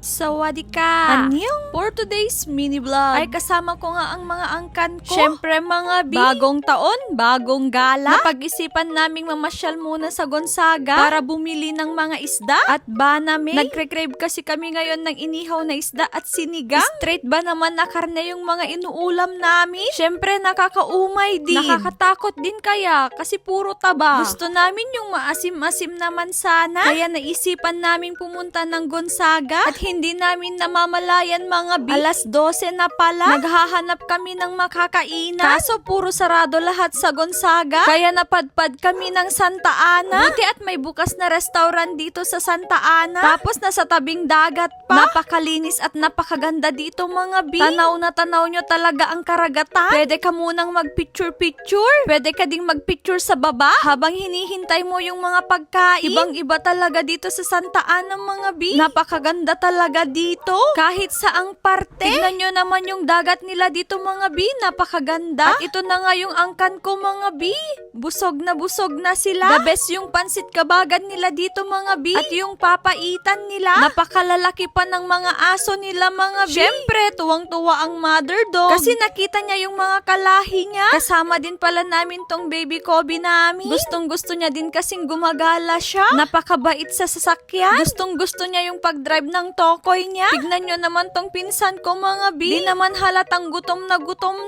Sawadika! Anyong? For today's mini vlog ay kasama ko nga ang mga angkan ko. Syempre mga bi, Bagong taon, bagong gala. napag-isipan naming mamasyal muna sa Gonzaga Para bumili ng mga isda at banami. Nagre-crave kasi kami ngayon ng inihaw na isda at sinigang. Straight ba naman na karne yung mga inuulam namin? Syempre nakakaumay din. Nakakatakot din kaya kasi puro taba. Gusto namin yung maasim-asim naman sana. Kaya naisipan namin pumunta ng Gonzaga at hindi namin namamalayan mga bi. Alas 12 na pala. Naghahanap kami ng makakainan. Kaso puro sarado lahat sa Gonzaga. Kaya napadpad kami ng Santa Ana. Buti at may bukas na restaurant dito sa Santa Ana. Tapos nasa tabing dagat pa. Napakalinis at napakaganda dito mga bi. Tanaw na tanaw nyo talaga ang karagatan. Pwede ka munang mag-picture-picture. Pwede ka ding magpicture sa baba habang hinihintay mo yung mga pagkain. Ibang-iba talaga dito sa Santa Ana mga bi. Napakaganda talaga dito. Kahit saang parte. Tignan nyo naman yung dagat nila dito mga bi. Napakaganda. At ito na nga yung angkan ko mga bi. Busog na sila. The best yung pansit kabagan nila dito mga bi. At yung papaitan nila. Napakalalaki pa ng mga aso nila mga bi. Syempre, tuwang-tuwa ang mother dog. Kasi nakita niya yung mga kalahi niya. Kasama din pala namin tong baby Kobe namin. Gustong-gusto niya din kasing gumagala siya. Napakabait sa sasakyan. Gustong-gusto niya yung pag-drive ng tokoy niya. Tignan nyo naman tong pinsan ko mga bi. Di naman halatang gutom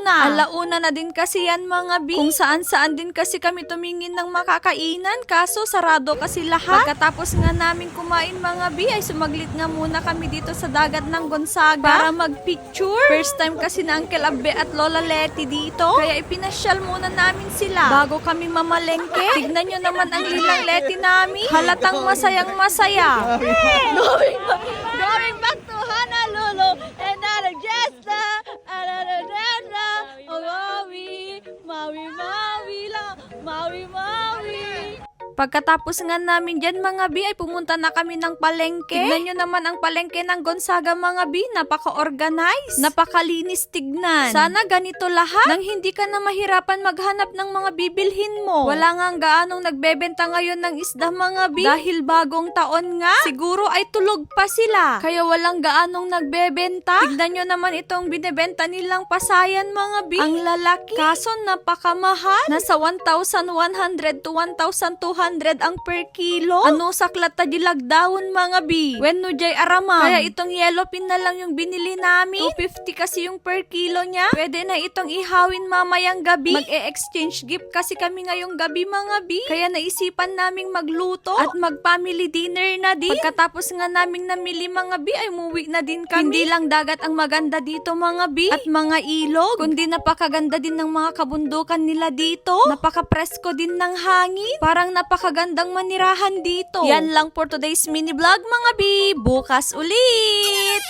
na. Alauna na din kasi yan mga bi. Kung saan-saan din kasi kami tumingin ng makakainan. Kaso sarado kasi lahat. Pagkatapos nga namin kumain mga bi ay sumaglit nga muna kami dito sa dagat ng Gonzaga para mag-picture. First time kasi na Uncle Abbe at Lola Leti dito. Kaya ipinasyal muna namin sila bago kami mamalengke. Tignan nyo naman ang lilang Leti namin. Halatang masayang masaya. Going back to Honolulu and another Jesta, another Jesta. Oh, Maui lang, Maui. Pagkatapos nga namin dyan mga bi ay pumunta na kami ng palengke. Tignan nyo naman ang palengke ng Gonzaga mga bi. Napaka-organize. Napakalinis tignan. Sana ganito lahat nang hindi ka na mahirapan maghanap ng mga bibilhin mo. Wala nga gaanong nagbebenta ngayon ng isda mga bi. Dahil bagong taon nga. Siguro ay tulog pa sila. Kaya walang gaanong nagbebenta. Tignan nyo naman itong binebenta nilang pasayan mga bi. Ang lalaki. Kaso napakamahal. Nasa 1,100 to 1,200 ang per kilo. Ano saklat ta dilagdawon mga bi. When no jay aramang. Kaya itong yellow pin na lang yung binili namin. 250 kasi yung per kilo niya. Pwede na itong ihawin mamayang gabi. Mag-e-exchange gift kasi kami ngayong gabi mga bi. Kaya naisipan naming magluto at mag-family dinner na din. Pagkatapos nga naming namili mga bi ay umuwi na din kami. Hindi lang dagat ang maganda dito mga bi at mga ilog. Kundi napakaganda din ng mga kabundukan nila dito. Napaka-presko din ng hangin. Parang napakagandang manirahan dito. Yan lang for today's mini vlog mga bi. Bukas ulit!